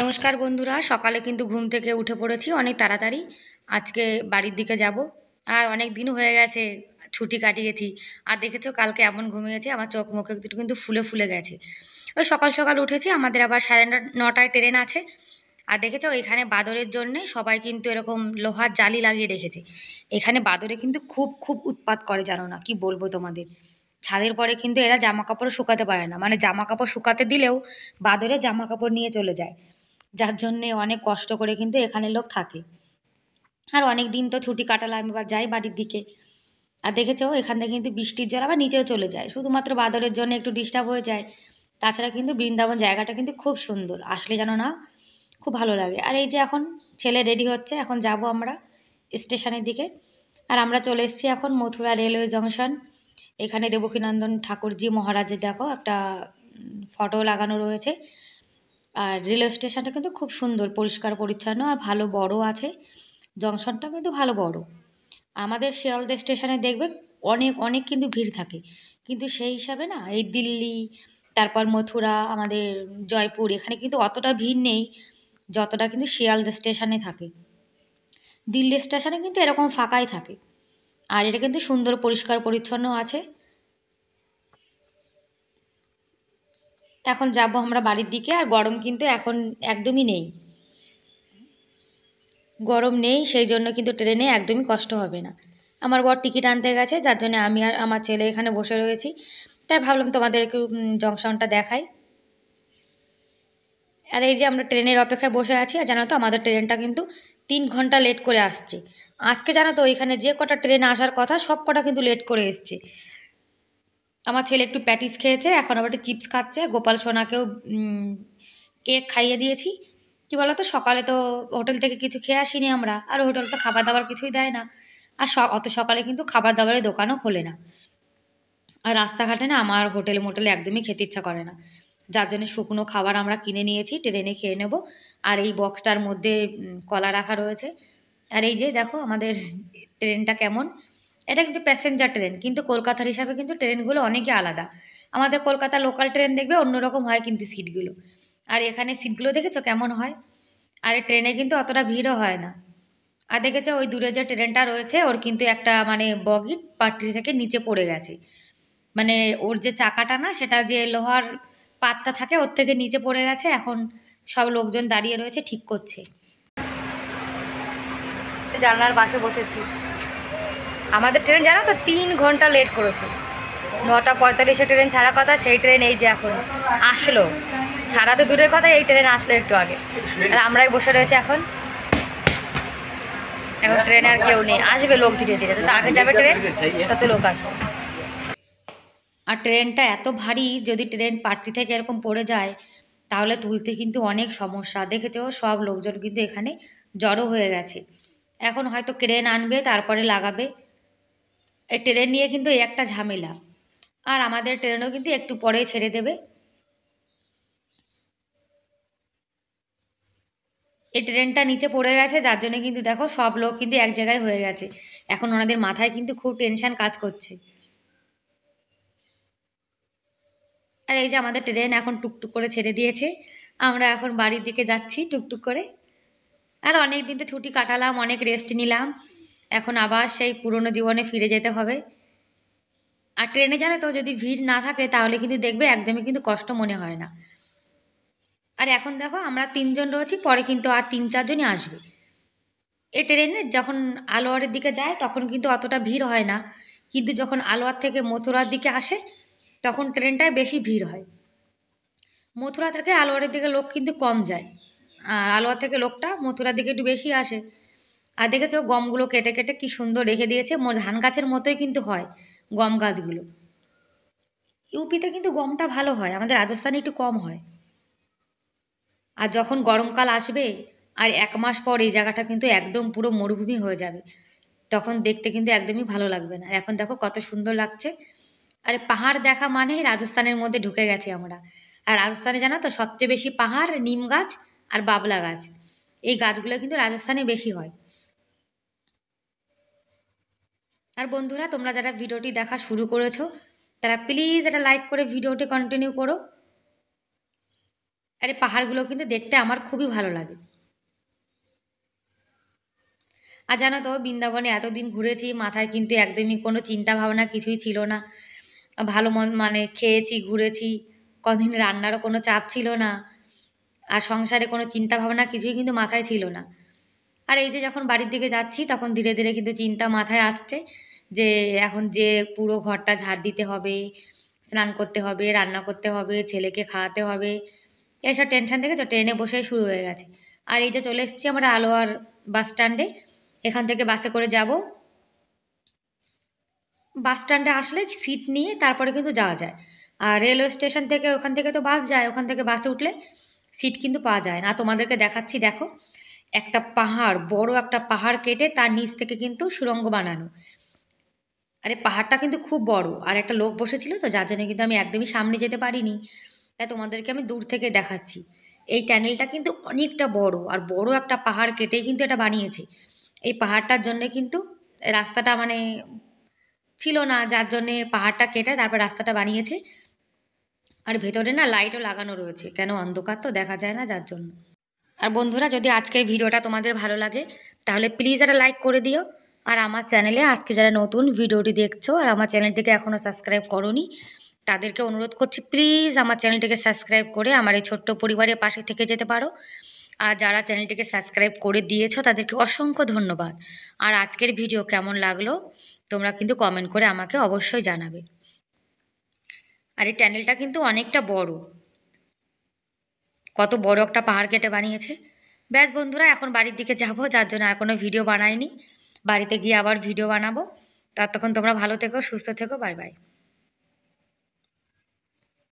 নমস্কার বন্ধুরা, সকালে কিন্তু ঘুম থেকে উঠে পড়েছি অনেক তাড়াতাড়ি। আজকে বাড়ির দিকে যাব। আর অনেক দিন হয়ে গেছে ছুটি কাটিয়েছি। আর দেখেছো কালকে এমন ঘুমিয়েছি, আমার চোখ মুখ দুটো কিন্তু ফুলে ফুলে গেছে। ওই সকাল সকাল উঠেছি, আমাদের আবার 9:30টায় ট্রেন আছে। আর দেখেছো এখানে বাদরের জন্যে সবাই কিন্তু এরকম লোহার জালি লাগিয়ে রেখেছে। এখানে বাদরে কিন্তু খুব খুব উৎপাত করে, জানো না কি বলবো তোমাদের। ছাদের পরে কিন্তু এরা জামা কাপড় শুকাতে পারে না, মানে জামা কাপড় শুকাতে দিলেও বাদরে জামা কাপড় নিয়ে চলে যায়। যার জন্যে অনেক কষ্ট করে কিন্তু এখানে লোক থাকে। আর অনেক দিন তো ছুটি কাটালাম, এবার যাই বাড়ির দিকে। আর দেখেছো এখান থেকে কিন্তু বৃষ্টির জল আবার নিচেও চলে যায়, শুধুমাত্র বাদরের জন্য একটু ডিস্টার্ব হয়ে যায়। তাছাড়া কিন্তু বৃন্দাবন জায়গাটা কিন্তু খুব সুন্দর, আসলে জানো না খুব ভালো লাগে। আর এই যে এখন ছেলে রেডি হচ্ছে, এখন যাব আমরা স্টেশনের দিকে। আর আমরা চলে এসেছি এখন মথুরা রেলওয়ে জংশন। এখানে দেবকীনন্দন ঠাকুরজি মহারাজের দেখো একটা ফটো লাগানো রয়েছে। আর রেলওয়ে স্টেশনটা কিন্তু খুব সুন্দর, পরিষ্কার পরিচ্ছন্ন আর ভালো বড় আছে। জংশনটা কিন্তু ভালো বড়। আমাদের শিয়ালদা স্টেশনে দেখবে অনেক অনেক কিন্তু ভিড় থাকে, কিন্তু সেই হিসাবে না এই দিল্লি, তারপর মথুরা, আমাদের জয়পুর, এখানে কিন্তু অতটা ভিড় নেই যতটা কিন্তু শিয়ালদা স্টেশনে থাকে। দিল্লি স্টেশনে কিন্তু এরকম ফাঁকাই থাকে। আর এটা কিন্তু সুন্দর পরিষ্কার পরিচ্ছন্ন আছে। এখন যাব আমরা বাড়ির দিকে। আর গরম কিন্তু এখন একদমই নেই, গরম নেই, সেই জন্য কিন্তু ট্রেনে একদমই কষ্ট হবে না। আমার বর টিকিট আনতে গেছে, যার জন্য আমি আর আমার ছেলে এখানে বসে রয়েছি। তাই ভাবলাম তোমাদের একটু জংশনটা দেখাই। আর এই যে আমরা ট্রেনের অপেক্ষায় বসে আছি, আর জানো তো আমাদের ট্রেনটা কিন্তু 3 ঘন্টা লেট করে আসছে। আজকে জানো তো ওইখানে যে কটা ট্রেন আসার কথা সব কটা কিন্তু লেট করে এসছে। আমার ছেলে একটু প্যাটিস খেয়েছে, এখন আবার একটু চিপস খাচ্ছে। গোপাল সোনাকেও কেক খাইয়ে দিয়েছি। কি বলতো, সকালে তো হোটেল থেকে কিছু খেয়ে আসিনি আমরা, আর হোটেল তো খাবার দাবার কিছুই দেয় না। আর অত সকালে কিন্তু খাবার দাবারের দোকানও খোলে না। আর রাস্তাঘাটে না আমার হোটেলে মোটেলে একদমই খেতে ইচ্ছা করে না। যার জন্য শুকনো খাবার আমরা কিনে নিয়েছি, ট্রেনে খেয়ে নেব। আর এই বক্সটার মধ্যে কলা রাখা রয়েছে। আর এই যে দেখো আমাদের ট্রেনটা কেমন। এটা কিন্তু প্যাসেঞ্জার ট্রেন, কিন্তু কলকাতার হিসাবে কিন্তু ট্রেনগুলো অনেকই আলাদা। আমাদের কলকাতা লোকাল ট্রেন দেখবে অন্যরকম হয় কিন্তু সিটগুলো। আর এখানে সিটগুলো দেখেছো কেমন হয়। আর এই ট্রেনে কিন্তু অতটা ভিড়ও হয় না। আর দেখেছো ওই দূরে যে ট্রেনটা রয়েছে ওর কিন্তু একটা মানে বগি পাটরি থেকে নিচে পড়ে গেছে। মানে ওর যে চাকাটা না, সেটা যে লোহার পাতটা থাকে ওর থেকে নিচে পড়ে গেছে। এখন সব লোকজন দাঁড়িয়ে রয়েছে, ঠিক করছে। জানলার পাশে বসেছি। আমাদের ট্রেন জানো তো 3 ঘন্টা লেট করেছে। 9:45-এ ট্রেন ছাড়ার কথা, সেই ট্রেন এই যে এখন আসলো। ছাড়া তো দূরের কথা, এই ট্রেন আসলো একটু আগে। আর আমরাই বসে রয়েছে এখন। এখন ট্রেনে আর কেউ নেই, আসবে লোক ধীরে ধীরে, তো আগে যাবে ট্রেন তত লোক আসবে। আর ট্রেনটা এত ভারী, যদি ট্রেন পাটরি থেকে এরকম পড়ে যায় তাহলে তুলতে কিন্তু অনেক সমস্যা। দেখেছো সব লোকজন কিন্তু এখানে জড়ো হয়ে গেছে। এখন হয়তো ক্রেন আনবে, তারপরে লাগাবে। এই ট্রেন নিয়ে কিন্তু এই একটা ঝামেলা। আর আমাদের ট্রেনও কিন্তু একটু পরেই ছেড়ে দেবে। এই ট্রেনটা নিচে পড়ে গেছে, যার জন্য কিন্তু দেখো সব লোক কিন্তু এক জায়গায় হয়ে গেছে। এখন ওনাদের মাথায় কিন্তু খুব টেনশন কাজ করছে। আর এই যে আমাদের ট্রেন এখন টুকটুক করে ছেড়ে দিয়েছে। আমরা এখন বাড়ির দিকে যাচ্ছি টুকটুক করে। আর অনেক দিন তো ছুটি কাটালাম, অনেক রেস্ট নিলাম। এখন আবার সেই পুরনো জীবনে ফিরে যেতে হবে। আর ট্রেনে জানো তো যদি ভিড় না থাকে তাহলে কিন্তু দেখবে একদমই কিন্তু কষ্ট মনে হয় না। আর এখন দেখো আমরা 3 জন রয়েছি, পরে কিন্তু আর 3-4 জনই আসবে। এই ট্রেনে যখন আলোয়ারের দিকে যায় তখন কিন্তু অতটা ভিড় হয় না, কিন্তু যখন আলোয়ার থেকে মথুরার দিকে আসে তখন ট্রেনটায় বেশি ভিড় হয়। মথুরা থেকে আলোয়ারের দিকে লোক কিন্তু কম যায়, আর আলোয়ার থেকে লোকটা মথুরার দিকে একটু বেশি আসে। আর দেখেছো গমগুলো কেটে কেটে কি সুন্দর রেখে দিয়েছে, ধান গাছের মতোই কিন্তু হয় গম গাছগুলো। ইউপিতে কিন্তু গমটা ভালো হয়, আমাদের রাজস্থানে একটু কম হয়। আর যখন গরমকাল আসবে আর 1 মাস পর এই জায়গাটা কিন্তু একদম পুরো মরুভূমি হয়ে যাবে, তখন দেখতে কিন্তু একদমই ভালো লাগবে না। এখন দেখো কত সুন্দর লাগছে। আরে পাহাড় দেখা মানে রাজস্থানের মধ্যে ঢুকে গেছি আমরা। আর রাজস্থানে জানো তো সবচেয়ে বেশি পাহাড়, নিম গাছ আর বাবলা গাছ, এই গাছগুলো কিন্তু রাজস্থানে বেশি হয়। আর বন্ধুরা তোমরা যারা ভিডিওটি দেখা শুরু করেছো তারা প্লিজ এটা লাইক করে ভিডিওটি কন্টিনিউ করো। আর এই পাহাড়গুলো কিন্তু দেখতে আমার খুবই ভালো লাগে। আর জানো তো বৃন্দাবনে এতদিন ঘুরেছি, মাথায় কিন্তু একদমই কোনো চিন্তা ভাবনা কিছুই ছিল না। ভালো মানে খেয়েছি, ঘুরেছি, কদিন রান্নারও কোনো চাপ ছিল না, আর সংসারে কোনো চিন্তা ভাবনা কিছুই কিন্তু মাথায় ছিল না। আর এই যে যখন বাড়ির দিকে যাচ্ছি তখন ধীরে ধীরে কিন্তু চিন্তা মাথায় আসছে যে এখন যে পুরো ঘরটা ঝাড় দিতে হবে, স্নান করতে হবে, রান্না করতে হবে, ছেলেকে খাওয়াতে হবে, এইসব টেনশন থেকে তো ট্রেনে বসেই শুরু হয়ে গেছে। আর এই যে চলে এসেছি আমরা আলোয়ার বাস স্ট্যান্ডে, এখান থেকে বাসে করে যাব। বাস স্ট্যান্ডে আসলে সিট নিয়ে তারপরে কিন্তু যাওয়া যায়। আর রেলওয়ে স্টেশন থেকে ওখান থেকে তো বাস যায়, ওখান থেকে বাসে উঠলে সিট কিন্তু পাওয়া যায় না। তোমাদেরকে দেখাচ্ছি, দেখো, একটা পাহাড়, বড় একটা পাহাড় কেটে তার নিচ থেকে কিন্তু সুড়ঙ্গ বানানো। আরে পাহাড়টা কিন্তু খুব বড়, আর একটা লোক বসেছিল তো যার জন্য কিন্তু আমি একদমই সামনে যেতে পারিনি। তাই তোমাদেরকে আমি দূর থেকে দেখাচ্ছি। এই ট্যানেলটা কিন্তু অনেকটা বড়, আর বড় একটা পাহাড় কেটেই কিন্তু এটা বানিয়েছে। এই পাহাড়টার জন্য কিন্তু রাস্তাটা মানে ছিল না, যার জন্যে পাহাড়টা কেটে তারপর রাস্তাটা বানিয়েছে। আর ভেতরে না লাইটও লাগানো রয়েছে, কেন অন্ধকার তো দেখা যায় না যার জন্য। আর বন্ধুরা, যদি আজকের ভিডিওটা তোমাদের ভালো লাগে তাহলে প্লিজ একটা লাইক করে দিও। আর আমার চ্যানেলে আজকে যারা নতুন ভিডিওটি দেখছো আর আমার চ্যানেলটিকে এখনও সাবস্ক্রাইব করোনি, তাদেরকে অনুরোধ করছি প্লিজ আমার চ্যানেলটিকে সাবস্ক্রাইব করে আমার এই ছোট্ট পরিবারের পাশে থেকে যেতে পারো। আর যারা চ্যানেলটিকে সাবস্ক্রাইব করে দিয়েছো তাদেরকে অসংখ্য ধন্যবাদ। আর আজকের ভিডিও কেমন লাগলো তোমরা কিন্তু কমেন্ট করে আমাকে অবশ্যই জানাবে। আর এই ট্যানেলটা কিন্তু অনেকটা বড়, কত বড় একটা পাহাড় কেটে বানিয়েছে। ব্যাস বন্ধুরা, এখন বাড়ির দিকে যাবো, যার জন্য আর কোনো ভিডিও বানাইনি। বাড়িতে গিয়ে আবার ভিডিও বানাবো। ততক্ষণ তোমরা ভালো থেকো, সুস্থ থেকো, বাই বাই।